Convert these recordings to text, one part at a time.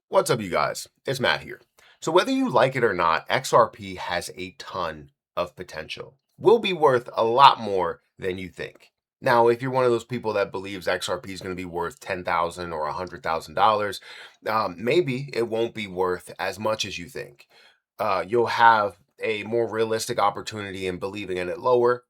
What's up, you guys? It's Matt here. So, whether you like it or not, XRP has a ton of potential. Will be worth a lot more than you think. Now, if you're one of those people that believes XRP is going to be worth $10,000 or $100,000, maybe it won't be worth as much as you think. You'll have a more realistic opportunity in believing in it lower,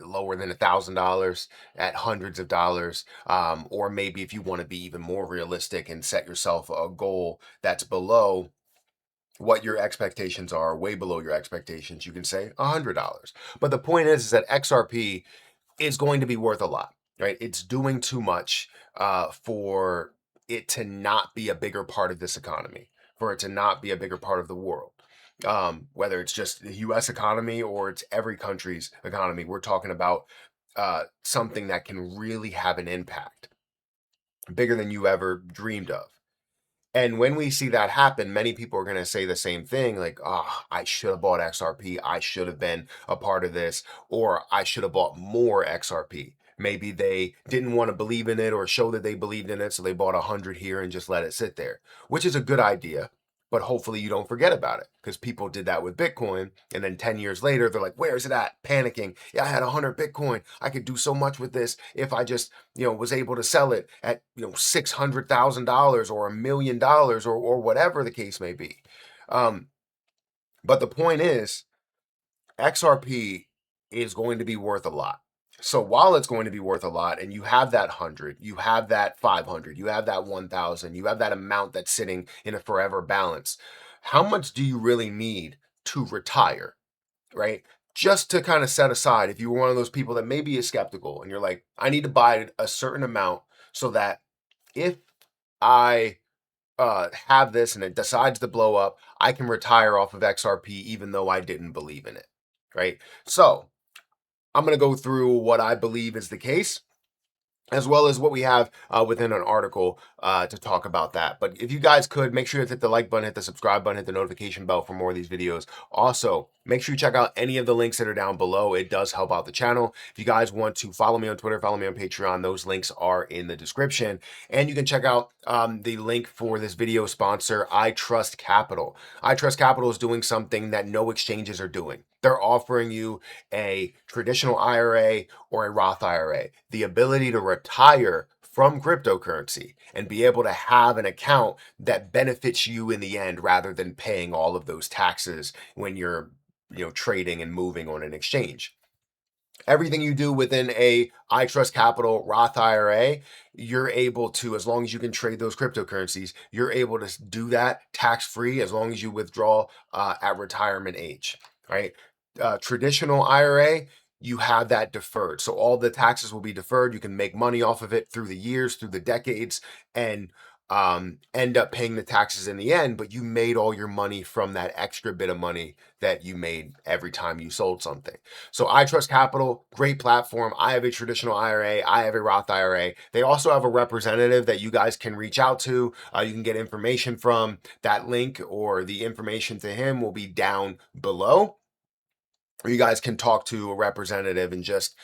lower than $1,000 at hundreds of dollars. Or maybe if you want to be even more realistic and set yourself a goal that's below what your expectations are, way below your expectations, you can say $100. But the point is that XRP is going to be worth a lot, right? It's doing too much for it to not be a bigger part of this economy, for it to not be a bigger part of the world. Whether it's just the US economy or it's every country's economy, we're talking about something that can really have an impact bigger than you ever dreamed of. And when we see that happen, many people are going to say the same thing like, oh, I should have bought XRP. I should have been a part of this, or I should have bought more XRP. Maybe they didn't want to believe in it or show that they believed in it, so they bought 100 here and just let it sit there, which is a good idea. But hopefully you don't forget about it, because people did that with Bitcoin. And then 10 years later, they're like, where's it at? Panicking. Yeah, I had 100 Bitcoin. I could do so much with this if I just, was able to sell it at, $600,000 or $1 million or whatever the case may be. But the point is, XRP is going to be worth a lot. So while it's going to be worth a lot, and you have that 100, you have that 500, you have that 1,000, you have that amount that's sitting in a forever balance, how much do you really need to retire, right? Just to kind of set aside, if you were one of those people that maybe is skeptical and you're like, I need to buy a certain amount so that if I have this and it decides to blow up, I can retire off of XRP even though I didn't believe in it, right? So I'm going to go through what I believe is the case, as well as what we have within an article to talk about that. But if you guys could, make sure you hit the like button, hit the subscribe button, hit the notification bell for more of these videos. Also, make sure you check out any of the links that are down below. It does help out the channel. If you guys want to follow me on Twitter, follow me on Patreon, those links are in the description. And you can check out the link for this video sponsor, iTrustCapital. iTrustCapital is doing something that no exchanges are doing. They're offering you a traditional IRA or a Roth IRA, the ability to retire from cryptocurrency and be able to have an account that benefits you in the end rather than paying all of those taxes when you're trading and moving on an exchange. Everything you do within a iTrustCapital Roth IRA, you're able to, as long as you can trade those cryptocurrencies, you're able to do that tax-free as long as you withdraw at retirement age, right? Traditional IRA, you have that deferred. So all the taxes will be deferred. You can make money off of it through the years, through the decades, and end up paying the taxes in the end, but you made all your money from that extra bit of money that you made every time you sold something. So iTrustCapital, great platform. I have a traditional IRA. I have a Roth IRA. They also have a representative that you guys can reach out to. You can get information from. That link or the information to him will be down below. Or you guys can talk to a representative and just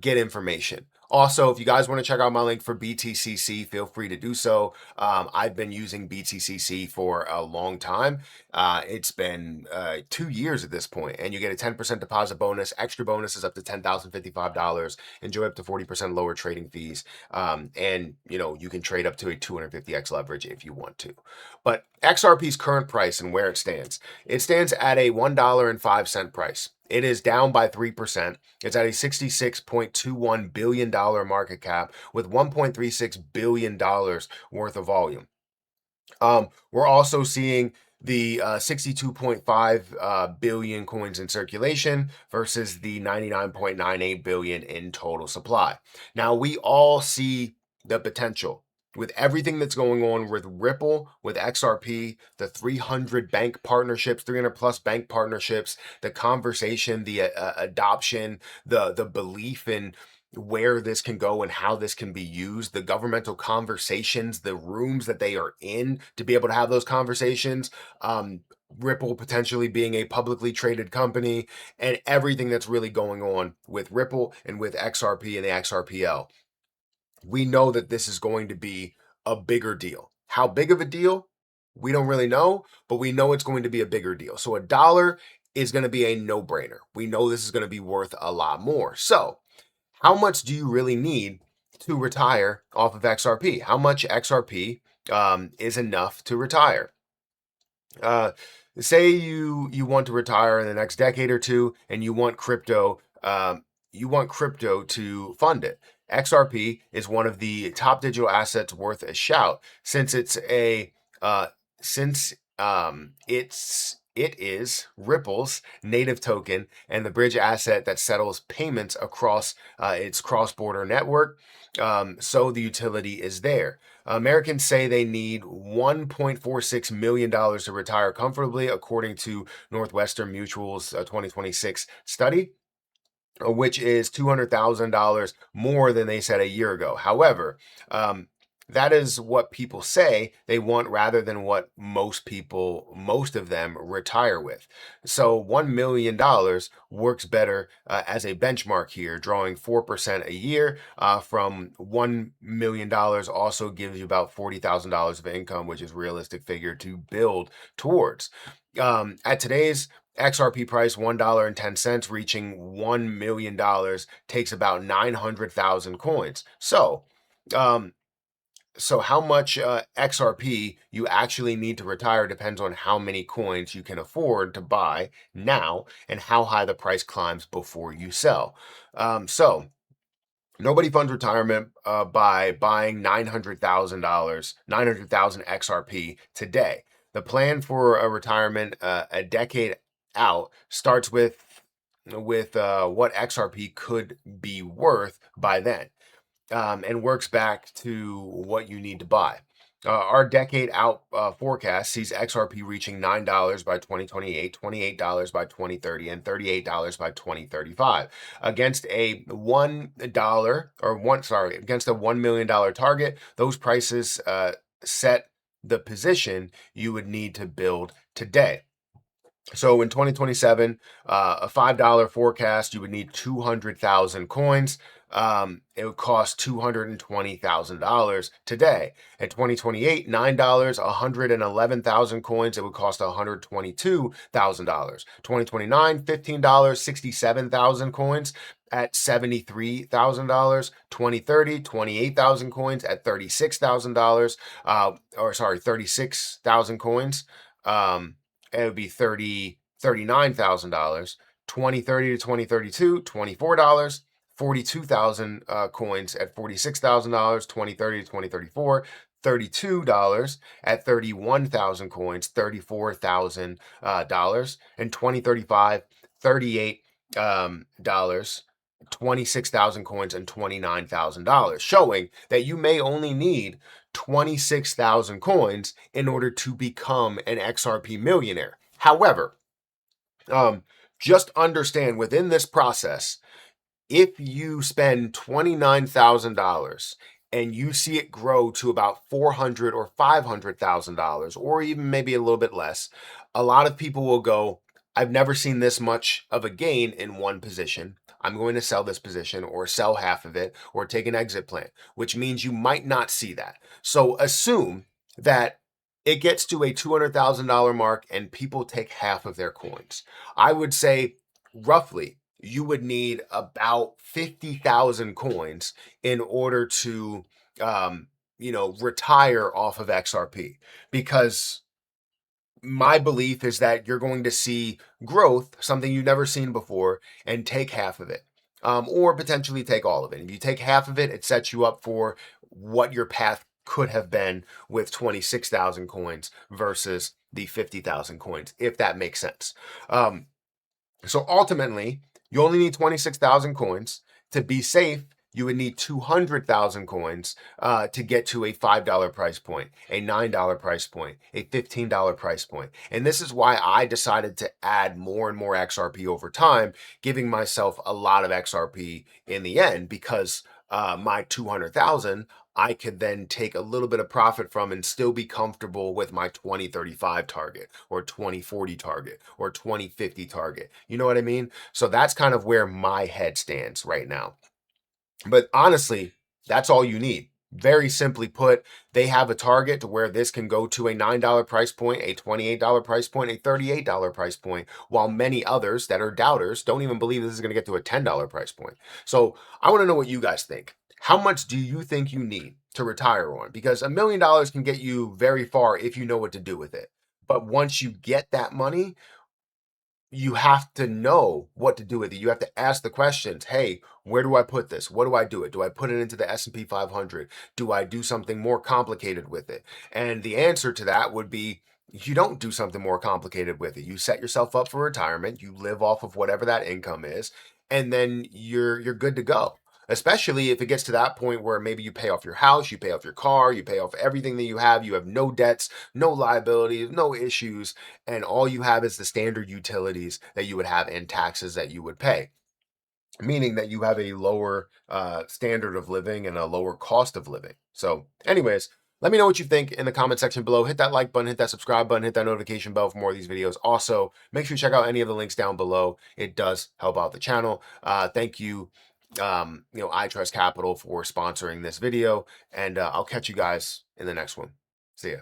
get information. Also, if you guys want to check out my link for BTCC, feel free to do so. I've been using BTCC for a long time. It's been 2 years at this point, and you get a 10% deposit bonus, extra bonuses up to $10,055, enjoy up to 40% lower trading fees, and you can trade up to a 250x leverage if you want to. But XRP's current price and where it stands at a $1.05 price. It is down by 3%. It's at a $66.21 billion market cap with $1.36 billion worth of volume. We're also seeing the 62.5 billion coins in circulation versus the 99.98 billion in total supply. Now, we all see the potential with everything that's going on with Ripple, with XRP, the 300 bank partnerships, 300 plus bank partnerships, the conversation, the adoption, the belief in where this can go and how this can be used, the governmental conversations, the rooms that they are in to be able to have those conversations, Ripple potentially being a publicly traded company, and everything that's really going on with Ripple and with XRP and the XRPL. We know that this is going to be a bigger deal. How big of a deal? We don't really know, but we know it's going to be a bigger deal. So $1 is going to be a no-brainer. We know this is going to be worth a lot more. So how much do you really need to retire off of XRP? How much XRP is enough to retire? Uh, Say you want to retire in the next decade or two, and you want crypto to fund it. XRP is one of the top digital assets worth a shout, since it's a since it is Ripple's native token and the bridge asset that settles payments across its cross-border network. So the utility is there. Americans say they need $1.46 million to retire comfortably, according to Northwestern Mutual's 2026 study, which is $200,000 more than they said a year ago. However, that is what people say they want rather than what most of them retire with. So $1 million works better as a benchmark here, drawing 4% a year from $1 million also gives you about $40,000 of income, which is a realistic figure to build towards. At today's XRP price, $1.10, reaching $1 million takes about 900,000 coins. So how much XRP you actually need to retire depends on how many coins you can afford to buy now and how high the price climbs before you sell. So nobody funds retirement by buying $900,000 XRP today. The plan for a retirement a decade out starts with what XRP could be worth by then, and works back to what you need to buy. Our decade out forecast sees XRP reaching $9 by 2028, $28 by 2030, and $38 by 2035. Against a against a $1 million target, those prices set the position you would need to build today. So in 2027, a $5 forecast, you would need 200,000 coins. It would cost $220,000 today. At 2028, $9, 111,000 coins, it would cost $122,000. 2029, $15, 67,000 coins at $73,000. 2030, 28,000 coins at $36,000. 36,000 coins. It would be $39,000. 2030 to 2032, $24. 42,000 coins at $46,000. 2030 to 2034, $32 at 31,000 coins, $34,000. And 2035, $38, 26,000 coins, and $29,000, showing that you may only need 26,000 coins in order to become an XRP millionaire. However, just understand within this process, if you spend $29,000 and you see it grow to about $400,000 or $500,000, or even maybe a little bit less, a lot of people will go, I've never seen this much of a gain in one position. I'm going to sell this position or sell half of it or take an exit plan, which means you might not see that. So assume that it gets to a $200,000 mark and people take half of their coins. I would say roughly you would need about 50,000 coins in order to retire off of XRP, because my belief is that you're going to see growth, something you've never seen before, and take half of it, or potentially take all of it. If you take half of it, it sets you up for what your path could have been with 26,000 coins versus the 50,000 coins, if that makes sense. So ultimately, you only need 26,000 coins. To be safe, you would need 200,000 coins to get to a $5 price point, a $9 price point, a $15 price point. And this is why I decided to add more and more XRP over time, giving myself a lot of XRP in the end, because my 200,000, I could then take a little bit of profit from and still be comfortable with my 2035 target or 2040 target or 2050 target. You know what I mean? So that's kind of where my head stands right now. But honestly, that's all you need. Very simply put, they have a target to where this can go to a $9 price point, a $28 price point, a $38 price point, while many others that are doubters don't even believe this is going to get to a $10 price point. So I want to know what you guys think. How much do you think you need to retire on? Because $1 million can get you very far if you know what to do with it. But once you get that money, you have to know what to do with it. You have to ask the questions. Hey, where do I put this? What do I do it? Do I put it into the S&P 500? Do I do something more complicated with it? And the answer to that would be you don't do something more complicated with it. You set yourself up for retirement. You live off of whatever that income is, and then you're good to go. Especially if it gets to that point where maybe you pay off your house, you pay off your car, you pay off everything that you have no debts, no liabilities, no issues, and all you have is the standard utilities that you would have and taxes that you would pay, meaning that you have a lower standard of living and a lower cost of living. So anyways, let me know what you think in the comment section below. Hit that like button, hit that subscribe button, hit that notification bell for more of these videos. Also, make sure you check out any of the links down below. It does help out the channel. Thank you, iTrustCapital for sponsoring this video, and I'll catch you guys in the next one. See ya.